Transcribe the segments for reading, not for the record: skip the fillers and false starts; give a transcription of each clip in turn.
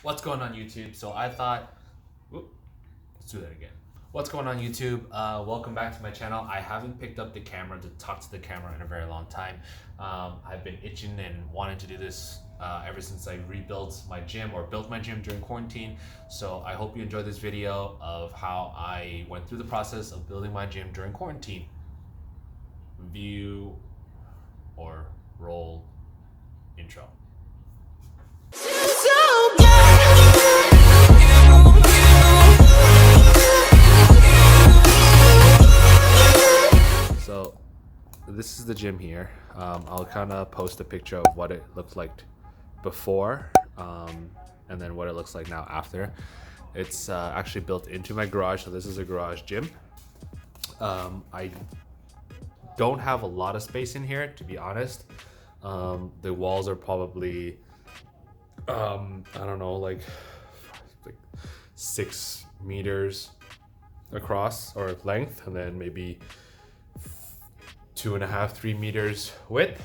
What's going on YouTube? So I thought, let's do that again. What's going on YouTube? Welcome back to my channel. I haven't picked up the camera to talk to the camera in a very long time. I've been itching and wanting to do this ever since I rebuilt my gym or built my gym during quarantine. So I hope you enjoyed this video of how I went through the process of building my gym during quarantine. View or roll intro. So this is the gym here. I'll kind of post a picture of what it looked like before and then what it looks like now after. It's actually built into my garage, so this is a garage gym. I don't have a lot of space in here, to be honest. The walls are probably I don't know, like 6 meters across or length, and then maybe 2.5, 3 meters width.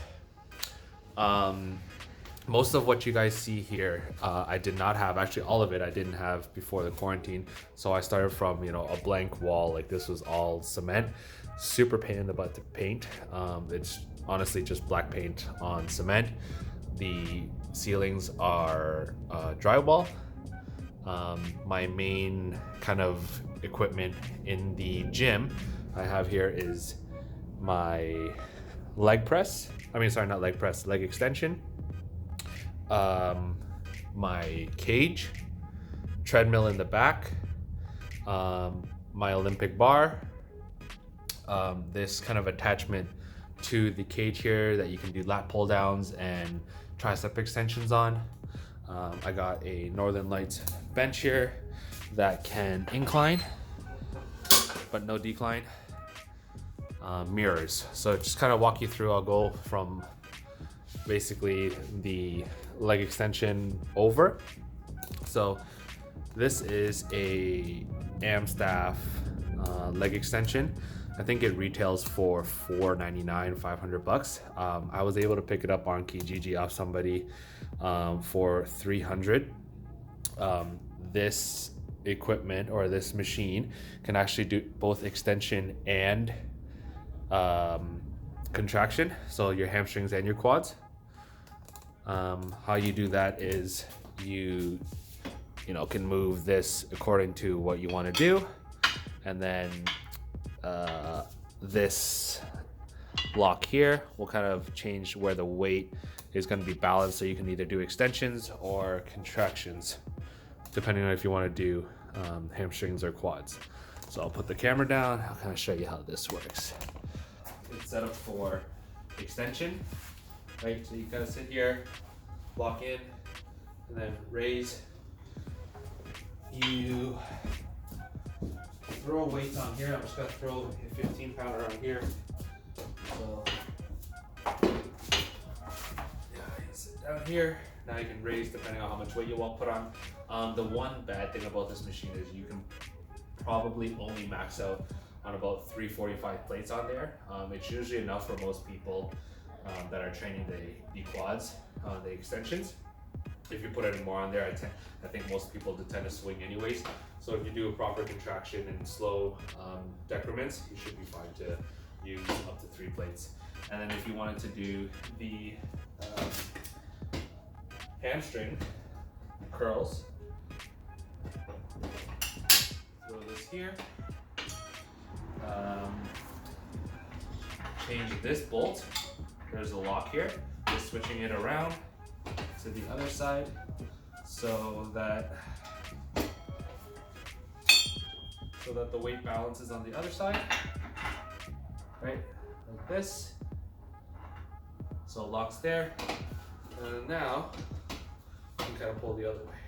Most of what you guys see here, I did not have. Actually, all of it I didn't have before the quarantine. So I started from, a blank wall. Like, this was all cement. Super pain in the butt to paint. It's honestly just black paint on cement. The ceilings are drywall. My main kind of equipment in the gym I have here is my leg press. Not leg press, leg extension. My cage, treadmill in the back, my Olympic bar, this kind of attachment to the cage here that you can do lat pull downs and tricep extensions on. I got a Northern Lights bench here that can incline but no decline. Mirrors. So just kind of walk you through. I'll go from basically the leg extension over. So this is a Amstaff leg extension. I think it retails for $499, $500. I was able to pick it up on Kijiji off somebody for $300. This equipment or this machine can actually do both extension and contraction, so your hamstrings and your quads. How you do that is you can move this according to what you want to do, and then this block here will kind of change where the weight is going to be balanced, so you can either do extensions or contractions depending on if you want to do hamstrings or quads. So I'll put the camera down. I'll kind of show you how this works. It's set up for extension, right? So you kind of sit here, lock in, and then raise. You throw weights on here. I'm just gonna throw a 15-pounder on here. So yeah, you sit down here. Now you can raise depending on how much weight you want to put on. The one bad thing about this machine is you can probably only max out on about 345 plates on there. It's usually enough for most people that are training the quads, the extensions. If you put any more on there, I think most people tend to swing anyways. So if you do a proper contraction and slow decrements, you should be fine to use up to 3 plates. And then if you wanted to do the hamstring curls, throw this here. Change this bolt. There's a lock here. Just switching it around to the other side so that the weight balances on the other side, right? Like this. So it locks there. And now you can kind of pull the other way,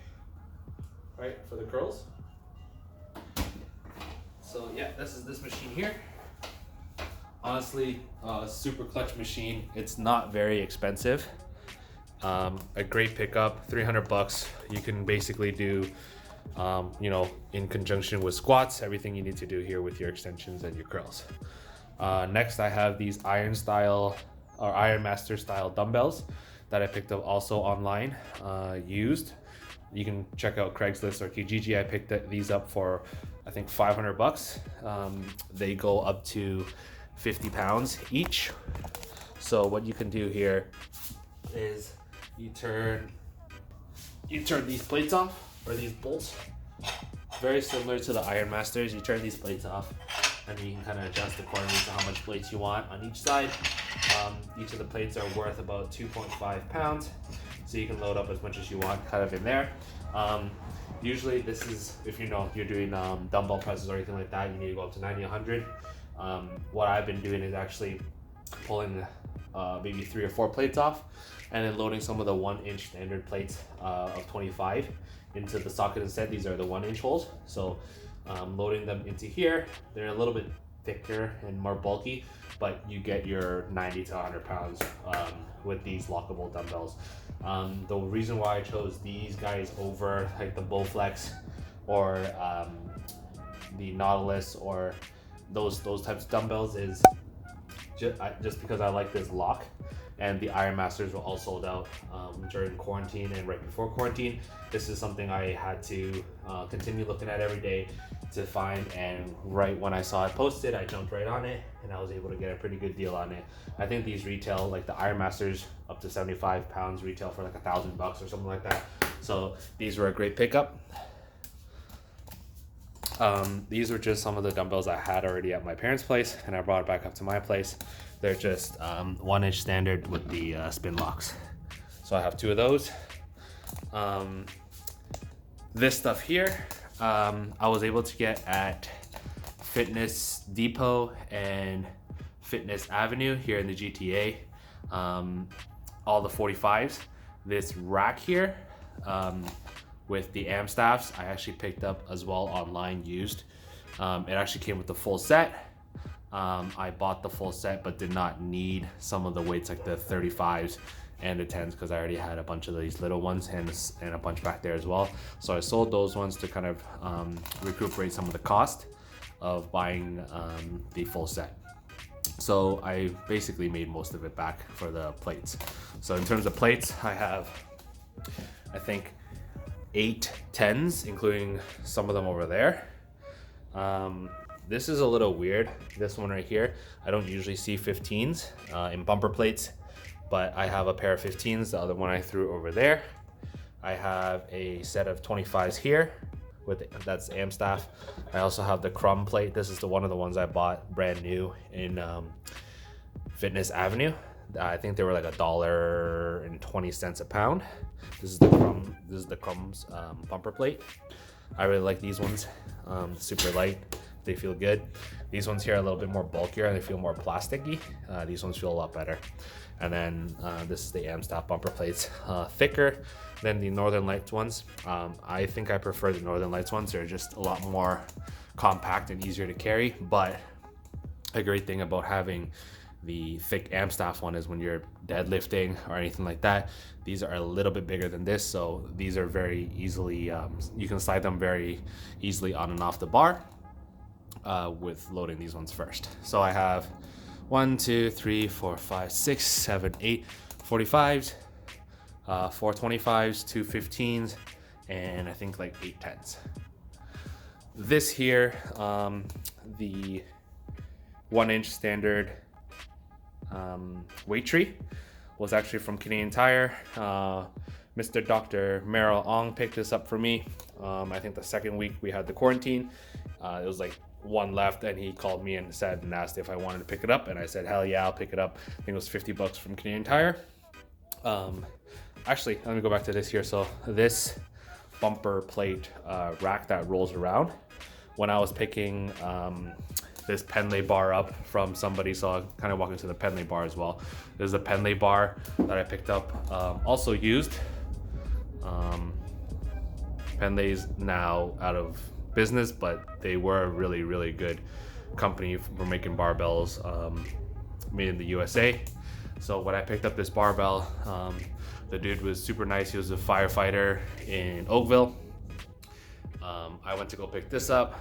right, for the curls. So yeah, this is this machine here. Honestly, super clutch machine. It's not very expensive. A great pickup, $300. You can basically do, in conjunction with squats, everything you need to do here with your extensions and your curls. Next, I have these Iron Master style dumbbells that I picked up also online, used. You can check out Craigslist or Kijiji. I picked these up for, I think, 500 bucks. They go up to 50 pounds each. So what you can do here is you turn these plates off, or these bolts. Very similar to the Iron Masters. You turn these plates off, and you can kind of adjust accordingly to how much plates you want on each side. Each of the plates are worth about 2.5 pounds, so you can load up as much as you want kind of in there. Usually this is, if you're doing dumbbell presses or anything like that, you need to go up to 90, 100. What I've been doing is actually pulling maybe 3 or 4 plates off, and then loading some of the 1-inch standard plates of 25 into the socket instead. These are the 1-inch holes. So loading them into here, they're a little bit thicker and more bulky, but you get your 90 to 100 pounds with these lockable dumbbells. The reason why I chose these guys over like the Bowflex or the Nautilus or those types of dumbbells is just because I like this lock. And the Iron Masters were all sold out during quarantine and right before quarantine. This is something I had to continue looking at every day to find, and right when I saw it posted, I jumped right on it, and I was able to get a pretty good deal on it. I think these retail, like the Iron Masters, up to 75 pounds, retail for like $1,000 or something like that. So these were a great pickup. These were just some of the dumbbells I had already at my parents' place, and I brought it back up to my place. They're just 1-inch standard with the spin locks. So I have 2 of those. This stuff here, I was able to get at Fitness Depot and Fitness Avenue here in the GTA. All the 45s. This rack here, with the AM staffs, I actually picked up as well online used. It actually came with the full set. I bought the full set but did not need some of the weights like the 35s and the 10s because I already had a bunch of these little ones and a bunch back there as well. So I sold those ones to kind of recuperate some of the cost of buying the full set. So I basically made most of it back for the plates. So in terms of plates, I have, I think, 8 10s, including some of them over there. This is a little weird, this one right here. I don't usually see 15s in bumper plates, but I have a pair of 15s, the other one I threw over there. I have a set of 25s here, that's AM staff. I also have the crumb plate. This is one of the ones I bought brand new in Fitness Avenue. I think they were like $1.20 a pound. This is the crumbs bumper plate. I really like these ones. Super light. They feel good. These ones here are a little bit more bulkier and they feel more plasticky. These ones feel a lot better. And then this is the AM staff bumper plates, thicker than the Northern Lights ones. I think I prefer the Northern Lights ones. They're just a lot more compact and easier to carry. But a great thing about having the thick AM staff one is when you're deadlifting or anything like that, these are a little bit bigger than this, so these are very easily, you can slide them very easily on and off the bar with loading these ones first. So I have 1, 2, 3, 4, 5, 6, 7, 8 45s, 4 25s, 2 15s, and I think like 8 10s. This here, the 1-inch standard weight tree was actually from Canadian Tire. Mr. Dr. Merrill Ong picked this up for me. I think the second week we had the quarantine. It was like one left, and he called me and asked if I wanted to pick it up, and I said, hell yeah, I'll pick it up. I think it was $50 from Canadian Tire. Actually, let me go back to this here. So this bumper plate rack that rolls around, when I was picking this Penlay bar up from somebody, so I'll kind of walk into the Penlay bar as well. There's a Penlay bar that I picked up, also used. Penlay's now out of business, but they were a really, really good company for making barbells, made in the USA. So when I picked up this barbell, the dude was super nice. He was a firefighter in Oakville. I went to go pick this up.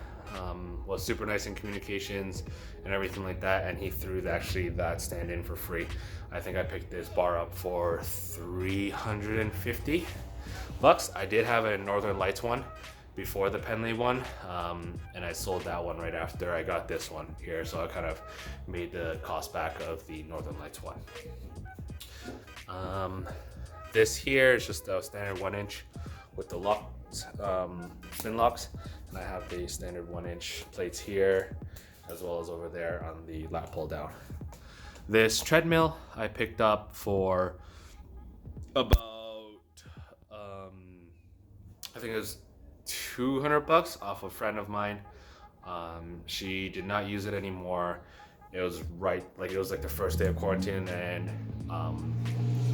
Was super nice in communications and everything like that, and he threw that stand in for free. I think I picked this bar up for $350, bucks. I did have a Northern Lights one before the Penley one, and I sold that one right after I got this one here, so I kind of made the cost back of the Northern Lights one. This here is just a standard 1-inch with the locks, spin locks, and I have the standard 1-inch plates here as well as over there on the lat pull down. This treadmill I picked up for about I think it was 200 bucks off a friend of mine. She did not use it anymore. It was like the first day of quarantine, and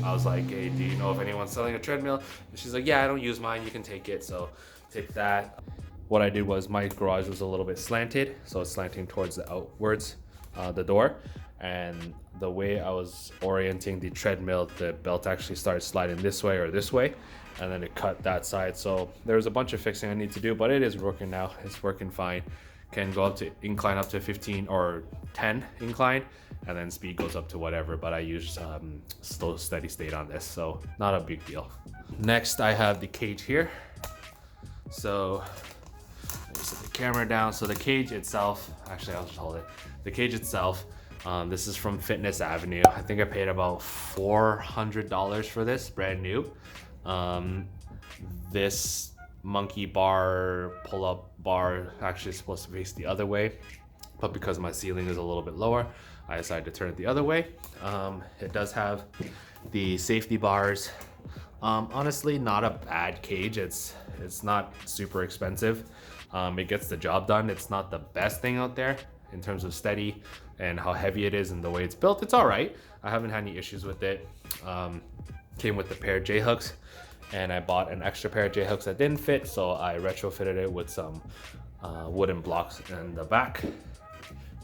I was like, hey, do you know if anyone's selling a treadmill? And she's like, yeah, I don't use mine, you can take it. So take that. What I did was my garage was a little bit slanted, so it's slanting towards the outwards, the door. And the way I was orienting the treadmill, the belt actually started sliding this way or this way, and then it cut that side. So there's a bunch of fixing I need to do, but it is working now. It's working fine. Can go up to incline up to 15 or 10 incline, and then speed goes up to whatever, but I use slow steady state on this, so not a big deal. Next I have the cage here. So let me set the camera down. So the cage itself, actually I'll just hold it. The cage itself, this is from Fitness Avenue. I think I paid about $400 for this, brand new. This monkey bar, pull-up bar, actually is supposed to face the other way, but because my ceiling is a little bit lower, I decided to turn it the other way. It does have the safety bars. Honestly, not a bad cage. It's not super expensive. It gets the job done. It's not the best thing out there in terms of steady and how heavy it is and the way it's built. It's all right. I haven't had any issues with it. Came with the pair of J-hooks, and I bought an extra pair of J-hooks that didn't fit, so I retrofitted it with some wooden blocks in the back,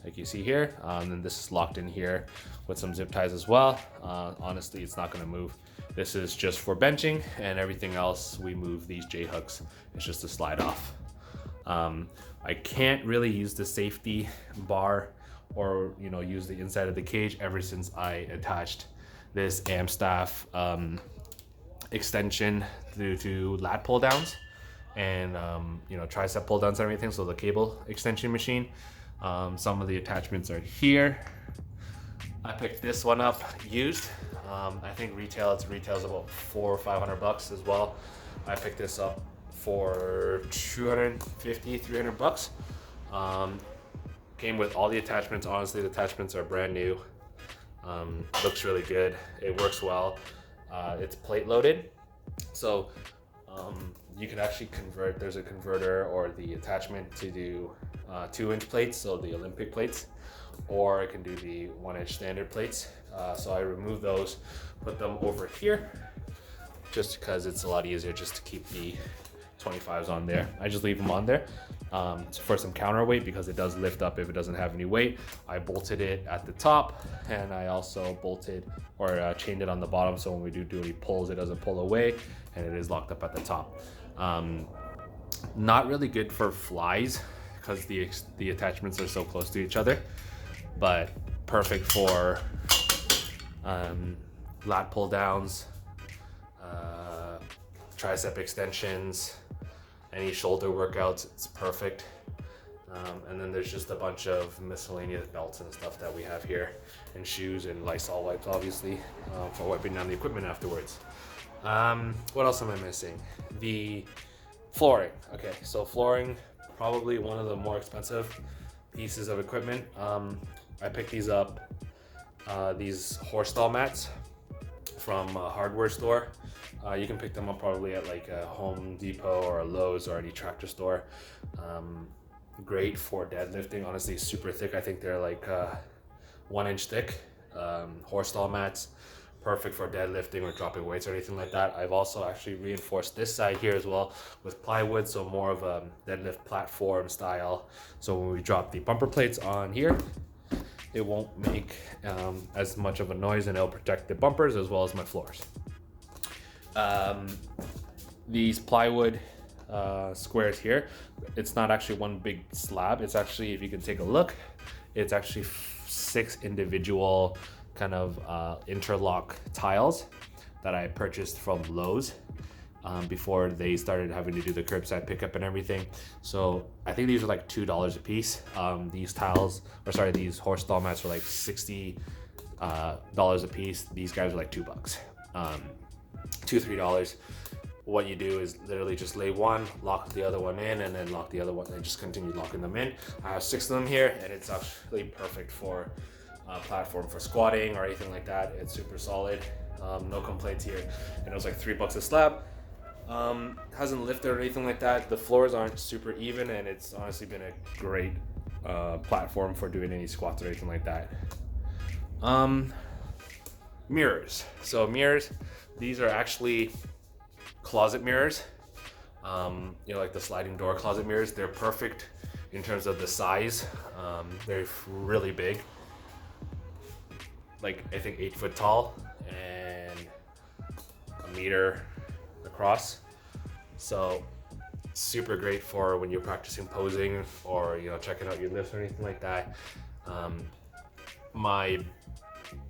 like you see here. And this is locked in here with some zip ties as well. Honestly, it's not gonna move. This is just for benching, and everything else we move these J-hooks. It's just to slide off. I can't really use the safety bar or use the inside of the cage ever since I attached this Amstaff extension to lat pull downs and tricep pull downs and everything. So the cable extension machine, some of the attachments are here. I picked this one up used. I think retails about $400 or $500 as well. I picked this up for 250, 300 bucks. Came with all the attachments. Honestly, the attachments are brand new. Looks really good. It works well. It's plate loaded, so you can actually convert. There's a converter or the attachment to do 2-inch plates, so the Olympic plates, or I can do the 1-inch standard plates. So I remove those, put them over here, just because it's a lot easier just to keep the 25s on there. I just leave them on there for some counterweight because it does lift up if it doesn't have any weight. I bolted it at the top, and I also bolted or chained it on the bottom, so when we do any pulls, it doesn't pull away, and it is locked up at the top. Not really good for flies because the attachments are so close to each other, but perfect for lat pull downs, tricep extensions, any shoulder workouts. It's perfect. And then there's just a bunch of miscellaneous belts and stuff that we have here, and shoes and Lysol wipes, obviously, for wiping down the equipment afterwards. What else am I missing? The flooring. Okay, so flooring, probably one of the more expensive pieces of equipment. I picked these up, these horse stall mats from a hardware store. You can pick them up probably at like a Home Depot or a Lowe's or any tractor store. Great for deadlifting. Honestly, super thick. I think they're like 1-inch thick. Horse stall mats, perfect for deadlifting or dropping weights or anything like that. I've also actually reinforced this side here as well with plywood, so more of a deadlift platform style. So when we drop the bumper plates on here, it won't make as much of a noise, and it'll protect the bumpers as well as my floors. These plywood squares here, it's not actually one big slab. It's actually, if you can take a look, it's actually 6 individual kind of interlock tiles that I purchased from Lowe's. before they started having to do the curbside pickup and everything. So I think these are like $2 a piece. These horse stall mats are like $60 a piece. These guys are like $2, $2-3. What you do is literally just lay one, lock the other one in, and then lock the other one, and just continue locking them in. I have 6 of them here, and it's actually perfect for a platform for squatting or anything like that. It's super solid. No complaints here. And it was like $3 a slab. Hasn't lifted or anything like that. The floors aren't super even, and it's honestly been a great platform for doing any squats or anything like that. Mirrors. So mirrors, these are actually closet mirrors. Like the sliding door closet mirrors. They're perfect in terms of the size. They're really big, like I think 8 foot tall and a meter across. So super great for when you're practicing posing or checking out your lifts or anything like that. My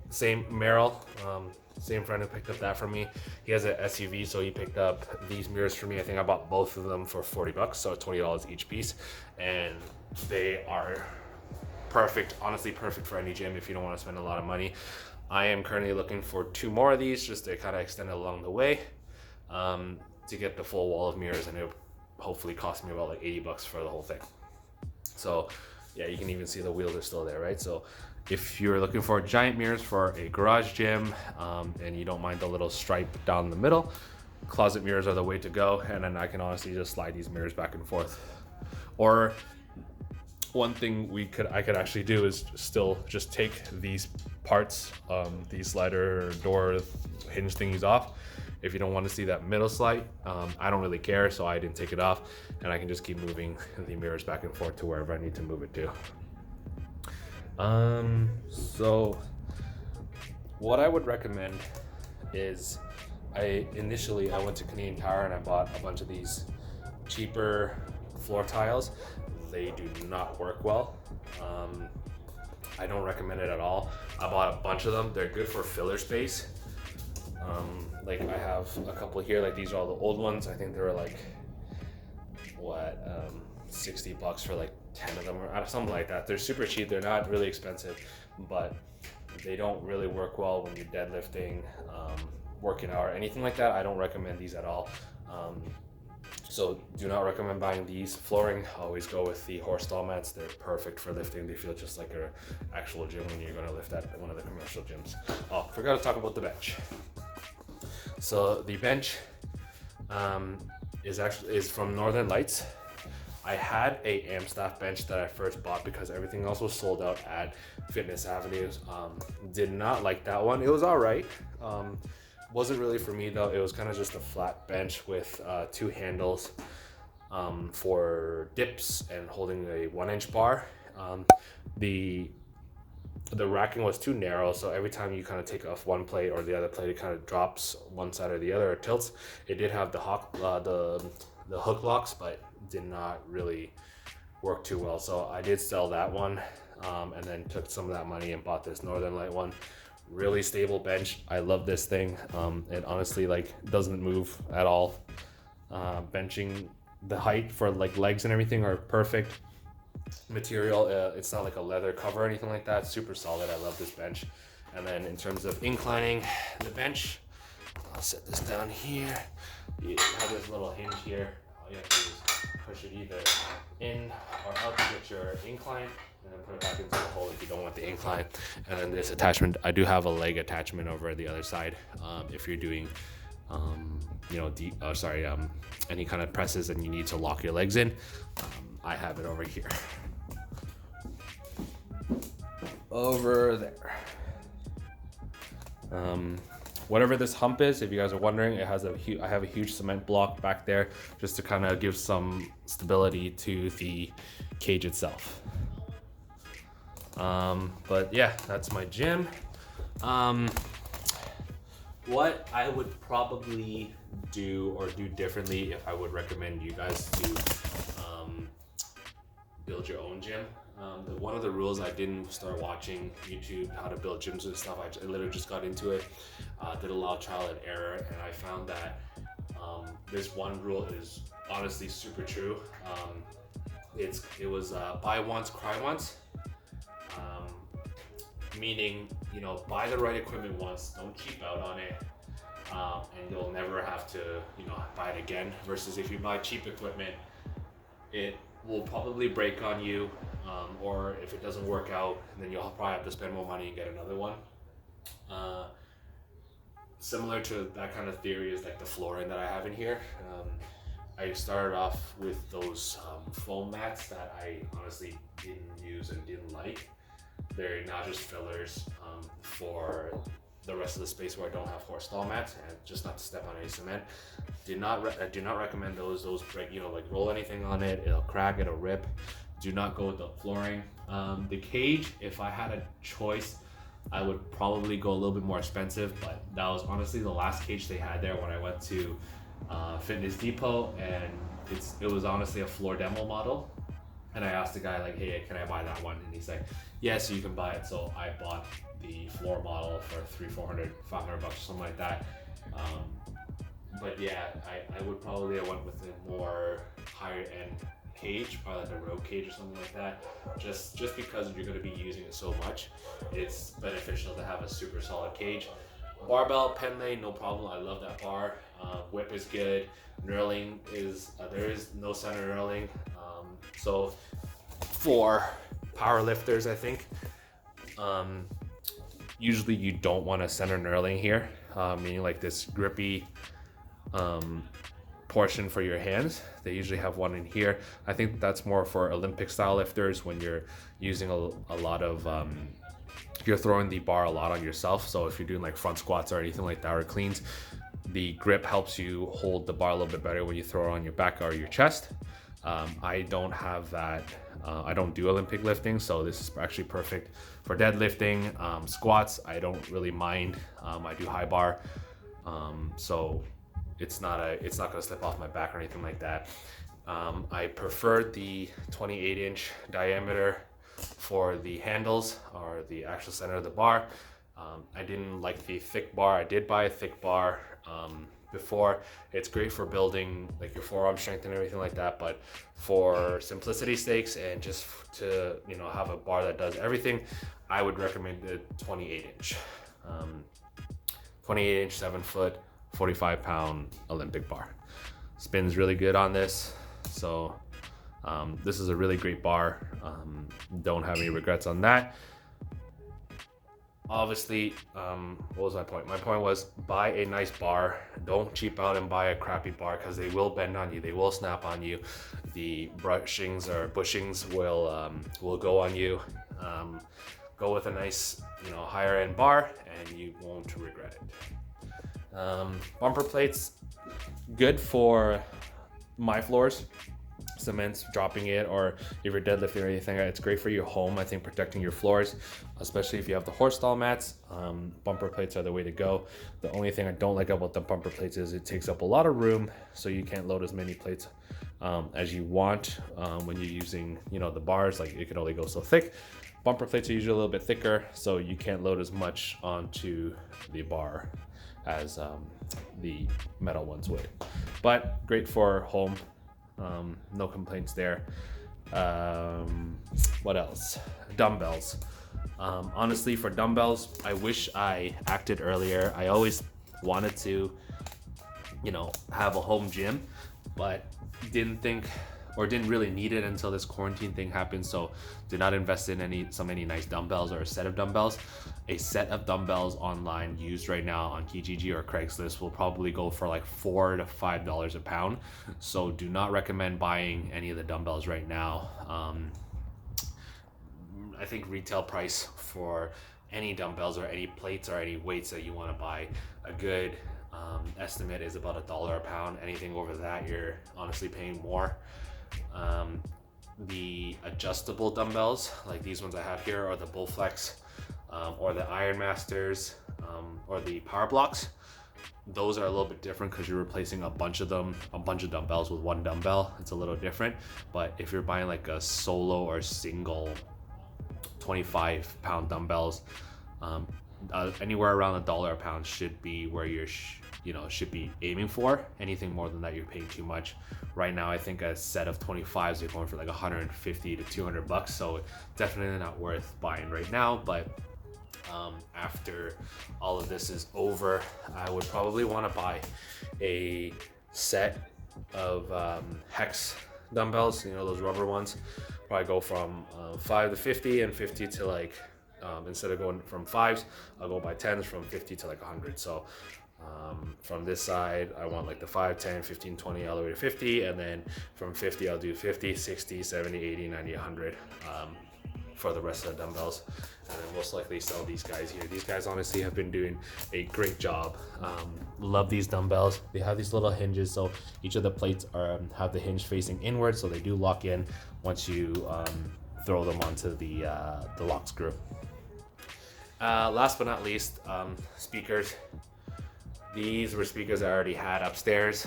same friend who picked up that for me, he has an SUV, so he picked up these mirrors for me. I think I bought both of them for $40, so $20 each piece, and they are perfect, honestly perfect for any gym if you don't want to spend a lot of money. I am currently looking for 2 more of these just to kind of extend it along the way, to get the full wall of mirrors, and it hopefully cost me about like $80 for the whole thing. So yeah, you can even see the wheels are still there, right? So if you're looking for giant mirrors for a garage gym, and you don't mind the little stripe down the middle, closet mirrors are the way to go. And then I can honestly just slide these mirrors back and forth. Or one thing I could actually do is still just take these parts, these slider or door hinge thingies off. If you don't want to see that middle slide, I don't really care, so I didn't take it off, and I can just keep moving the mirrors back and forth to wherever I need to move it to. So what I would recommend is I went to Canadian Tire and I bought a bunch of these cheaper floor tiles. They do not work well. I don't recommend it at all. I bought a bunch of them. They're good for filler space. Like I have a couple here, like these are all the old ones. I think they were like $60 for like 10 of them or something like that. They're super cheap. They're not really expensive, but they don't really work well when you're deadlifting, working out or anything like that. I don't recommend these at all. So do not recommend buying these. Flooring, always go with the horse stall mats. They're perfect for lifting. They feel just like an actual gym when you're going to lift at one of the commercial gyms. Oh, forgot to talk about the bench. So the bench is from Northern Lights. I had a Amstaff bench that I first bought because everything else was sold out at Fitness Avenue. Did not like that one. It was all right. Wasn't really for me though. It was kind of just a flat bench with 2 handles for dips and holding a 1-inch bar. The racking was too narrow, so every time you kind of take off one plate or the other plate, it kind of drops one side or the other, or tilts. It did have the hook locks, but did not really work too well. So I did sell that one, and then took some of that money and bought this Northern Light one. Really stable bench. I love this thing. It honestly doesn't move at all. Benching, the height for legs and everything are perfect. Material, it's not like a leather cover or anything like that. Super solid. I love this bench. And then in terms of inclining the bench, I'll set this down here. You have this little hinge here. All you have to do is push it either in or out to get your incline, and then put it back into the hole if you don't want the incline. And then this attachment, I do have a leg attachment over the other side. If you're doing any kind of presses and you need to lock your legs in, I have it over here. Over there. Whatever this hump is, if you guys are wondering, I have a huge cement block back there just to kind of give some stability to the cage itself. But yeah, that's my gym. What I would probably do differently if I would recommend you guys to build your own gym. One of the rules, I didn't start watching YouTube how to build gyms and stuff. I literally just got into it, did a lot of trial and error, and I found that This one rule is honestly super true. It was buy once, cry once. Meaning, you know, buy the right equipment once, don't cheap out on it, and you'll never have to, you know, buy it again. Versus if you buy cheap equipment, it will probably break on you, or if it doesn't work out, then you'll probably have to spend more money and get another one. Similar to that kind of theory is like the flooring that I have in here. I started off with those foam mats that I honestly didn't use and didn't like. They're now just fillers for the rest of the space where I don't have horse stall mats, and just not to step on any cement. I do not recommend those. Those break, you know, like roll anything on it, it'll crack, it'll rip. Do not go with the flooring. The cage, if I had a choice, I would probably go a little bit more expensive, but that was honestly the last cage they had there when I went to Fitness Depot, and it was honestly a floor demo model. And I asked the guy like, hey, can I buy that one? And he's like, yes, you can buy it. So I bought the floor model for $300, $400, $500 or something like that. But yeah, I went with a more higher end cage, probably like a road cage or something like that. Just because you're going to be using it so much, it's beneficial to have a super solid cage. Barbell, pen lay, no problem. I love that bar. Whip is good. Knurling is, there is no center knurling. So for power lifters, I think, usually you don't want a center knurling here, meaning like this grippy portion for your hands. They usually have one in here. I think that's more for Olympic style lifters when you're using a lot of, you're throwing the bar a lot on yourself. So if you're doing like front squats or anything like that, or cleans, the grip helps you hold the bar a little bit better when you throw it on your back or your chest. I don't have that. I don't do Olympic lifting, so this is actually perfect for deadlifting. Squats, I don't really mind. I do high bar, so it's not gonna slip off my back or anything like that. I prefer the 28-inch diameter for the handles or the actual center of the bar. I didn't like the thick bar. I did buy a thick bar before. It's great for building like your forearm strength and everything like that, but for simplicity's sakes and just to, you know, have a bar that does everything, I would recommend the 28-inch 7 foot 45-pound Olympic bar. Spins really good on this, so this is a really great bar. Don't have any regrets on that. Obviously, what was my point? My point was buy a nice bar. Don't cheap out and buy a crappy bar, because they will bend on you. They will snap on you. The bushings will go on you. Go with a nice, you know, higher end bar, and you won't regret it. Bumper plates, good for my floors. Cement's dropping it, or if you're deadlifting or anything, it's great for your home. I think protecting your floors, especially if you have the horse stall mats, bumper plates are the way to go. The only thing I don't like about the bumper plates is it takes up a lot of room, so you can't load as many plates as you want when you're using, you know, the bars. Like, it can only go so thick. Bumper plates are usually a little bit thicker, so you can't load as much onto the bar as the metal ones would, but great for home. No complaints there. What else? Dumbbells. Honestly, for dumbbells, I wish I acted earlier. I always wanted to, you know, have a home gym, but didn't really need it until this quarantine thing happened. So did not invest in any nice dumbbells or a set of dumbbells. A set of dumbbells online used right now on Kijiji or Craigslist will probably go for like $4 to $5 a pound. So do not recommend buying any of the dumbbells right now. I think retail price for any dumbbells or any plates or any weights that you want to buy, a good estimate is about $1 a pound. Anything over that, you're honestly paying more. The adjustable dumbbells, like these ones I have here, or the Bullflex, or the Iron Masters, or the Power Blocks, those are a little bit different because you're replacing a bunch of dumbbells with one dumbbell. It's a little different. But if you're buying like a solo or single 25-pound dumbbells, anywhere around $1 a pound should be where should be aiming for. Anything more than that, you're paying too much. Right now, I think a set of 25s are going for like 150 to 200 bucks. So definitely not worth buying right now. But after all of this is over, I would probably want to buy a set of hex dumbbells, those rubber ones. Probably go from 5 to 50 and 50 to like, instead of going from 5s, I'll go by 10s from 50 to like 100. So from this side, I want like the 5, 10, 15, 20, all the way to 50. And then from 50, I'll do 50, 60, 70, 80, 90, 100 for the rest of the dumbbells. And then most likely sell these guys here. These guys honestly have been doing a great job. Love these dumbbells. They have these little hinges, so each of the plates have the hinge facing inward, so they do lock in once you throw them onto the lock screw. Last but not least, speakers. These were speakers I already had upstairs.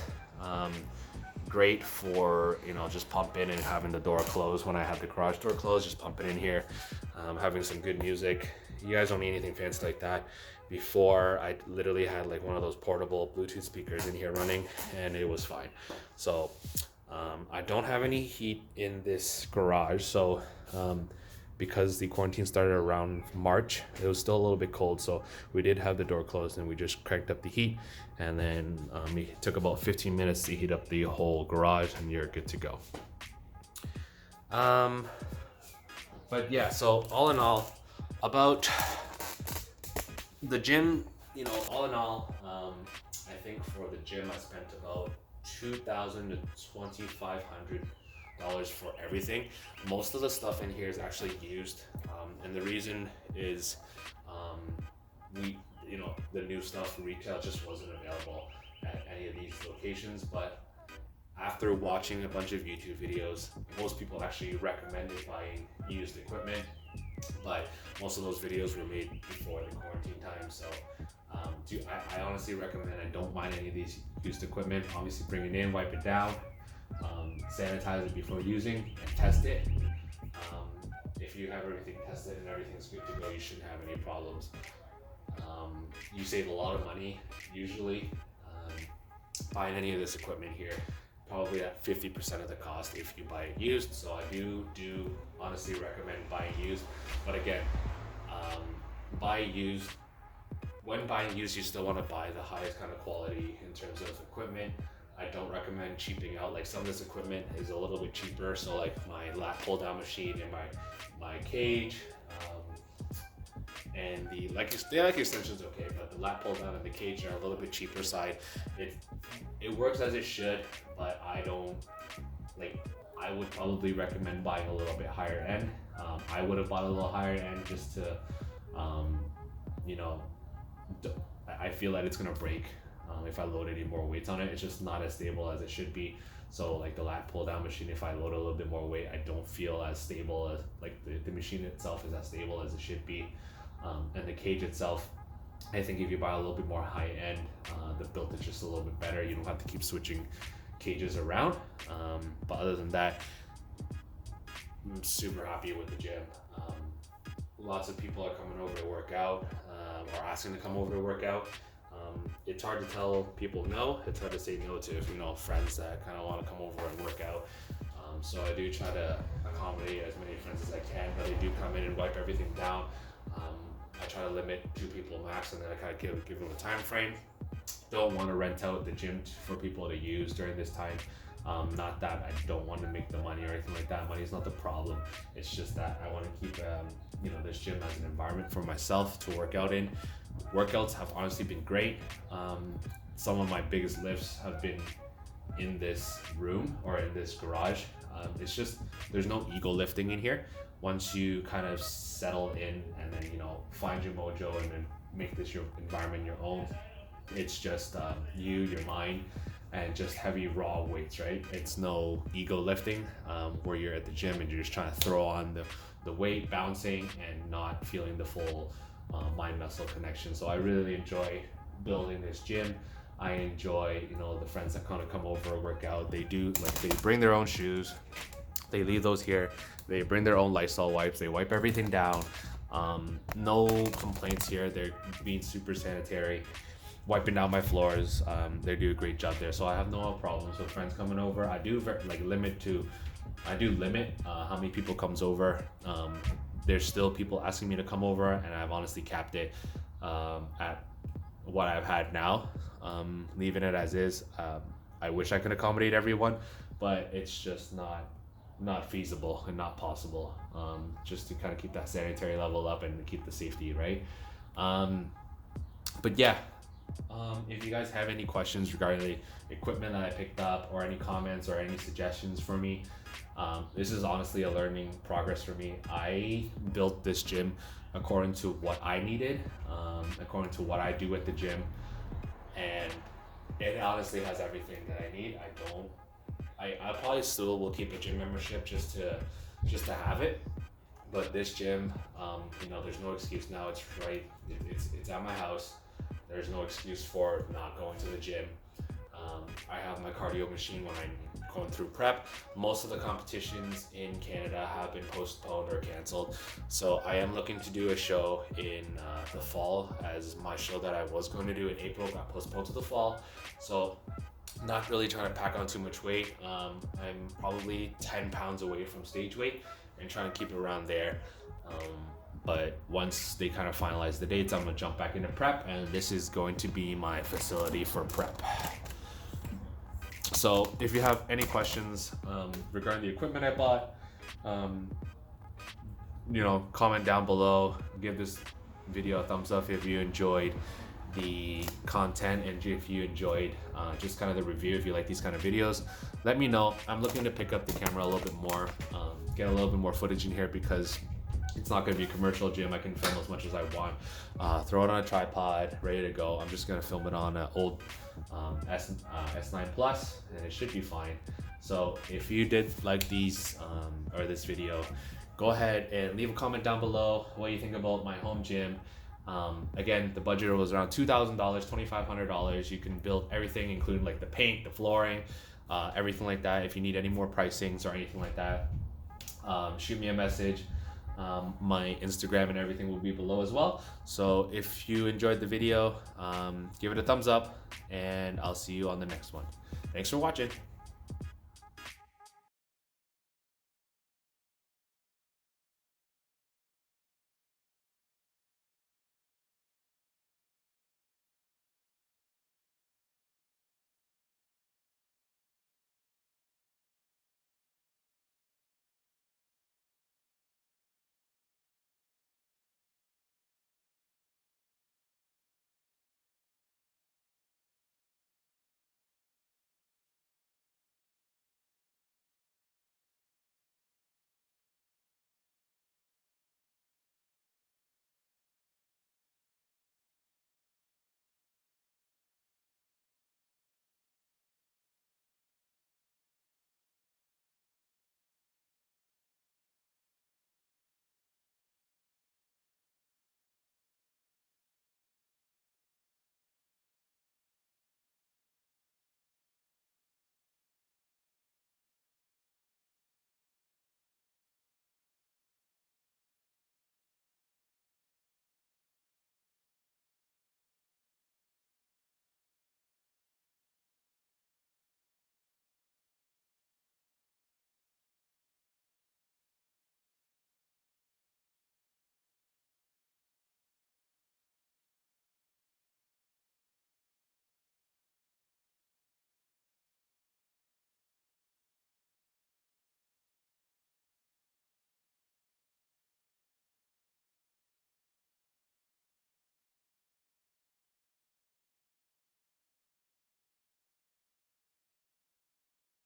Great for just pump in and having the door closed. When I have the garage door closed, just pump it in here, having some good music. You guys don't need anything fancy like that. Before, I literally had like one of those portable Bluetooth speakers in here running, and it was fine. So I don't have any heat in this garage, so because the quarantine started around March, it was still a little bit cold, so we did have the door closed and we just cranked up the heat, and then it took about 15 minutes to heat up the whole garage, and you're good to go. But yeah, so all in all, about the gym, all in all, I think for the gym I spent about $2,000 to $2,500 for everything. Most of the stuff in here is actually used, and the reason is the new stuff for retail just wasn't available at any of these locations. But after watching a bunch of YouTube videos, most people actually recommended buying used equipment, but most of those videos were made before the quarantine time. So I honestly recommend, I don't mind any of these used equipment. Obviously bring it in, wipe it down, sanitize it before using, and test it. If you have everything tested and everything's good to go, you shouldn't have any problems. You save a lot of money usually buying any of this equipment here, probably at 50% of the cost if you buy it used. So I do honestly recommend buying used. But again, when buying used, you still want to buy the highest kind of quality in terms of equipment. I don't recommend cheaping out. Like, some of this equipment is a little bit cheaper, so like my lat pull down machine and my cage, and the leg extension's okay, but the lat pull down and the cage are a little bit cheaper side. It works as it should, but I would probably recommend buying a little bit higher end. I would have bought a little higher end just to I feel that it's gonna break if I load any more weights on it. It's just not as stable as it should be. So like the lat pull down machine, if I load a little bit more weight, I don't feel as stable as, like, the machine itself is as stable as it should be. And the cage itself, I think if you buy a little bit more high end, the build is just a little bit better. You don't have to keep switching cages around. But other than that, I'm super happy with the gym. Lots of people are coming over to work out, or asking to come over to work out. It's hard to tell people no. It's hard to say no to friends that kind of want to come over and work out. So I do try to accommodate as many friends as I can, but they do come in and wipe everything down. I try to limit 2 people max, and then I kind of give them a time frame. Don't want to rent out the gym for people to use during this time. Not that I don't want to make the money or anything like that. Money is not the problem. It's just that I want to keep this gym as an environment for myself to work out in. Workouts have honestly been great. Some of my biggest lifts have been in this room or in this garage. It's just, there's no ego lifting in here. Once you kind of settle in and then find your mojo and then make this your environment your own, it's just your mind, and just heavy raw weights, right? It's no ego lifting where you're at the gym and you're just trying to throw on the weight, bouncing, and not feeling the full mind-muscle connection. So I really enjoy building this gym. I enjoy, the friends that kind of come over and work out. They bring their own shoes. They leave those here. They bring their own Lysol wipes. They wipe everything down. No complaints here. They're being super sanitary. wiping down my floors. They do a great job there, so I have no problems with friends coming over. I do limit how many people comes over. There's still people asking me to come over, and I've honestly capped it at what I've had now, leaving it as is. I wish I could accommodate everyone, but it's just not feasible and not possible, just to kind of keep that sanitary level up and keep the safety, right? But yeah, if you guys have any questions regarding the equipment that I picked up, or any comments or any suggestions for me, this is honestly a learning progress for me. I built this gym according to what I needed, according to what I do at the gym, and it honestly has everything that I need. I probably still will keep a gym membership just to have it, but this gym, there's no excuse now. It's right. It's at my house. There's no excuse for not going to the gym. I have my cardio machine when I'm going through prep. Most of the competitions in Canada have been postponed or canceled, so I am looking to do a show in the fall, as my show that I was going to do in April got postponed to the fall. So not really trying to pack on too much weight. I'm probably 10 pounds away from stage weight and trying to keep it around there. But once they kind of finalize the dates, I'm gonna jump back into prep, and this is going to be my facility for prep. So if you have any questions regarding the equipment I bought, comment down below. Give this video a thumbs up if you enjoyed the content, and if you enjoyed just kind of the review. If you like these kind of videos, let me know. I'm looking to pick up the camera a little bit more, get a little bit more footage in here, because it's not going to be a commercial gym. I can film as much as I want. Throw it on a tripod, ready to go. I'm just going to film it on an old S9 Plus, and it should be fine. So if you did like these or this video, go ahead and leave a comment down below what you think about my home gym. Again, the budget was around $2,000, $2,500. You can build everything, including like the paint, the flooring, everything like that. If you need any more pricings or anything like that, shoot me a message. My Instagram and everything will be below as well. So if you enjoyed the video, give it a thumbs up, and I'll see you on the next one. Thanks for watching.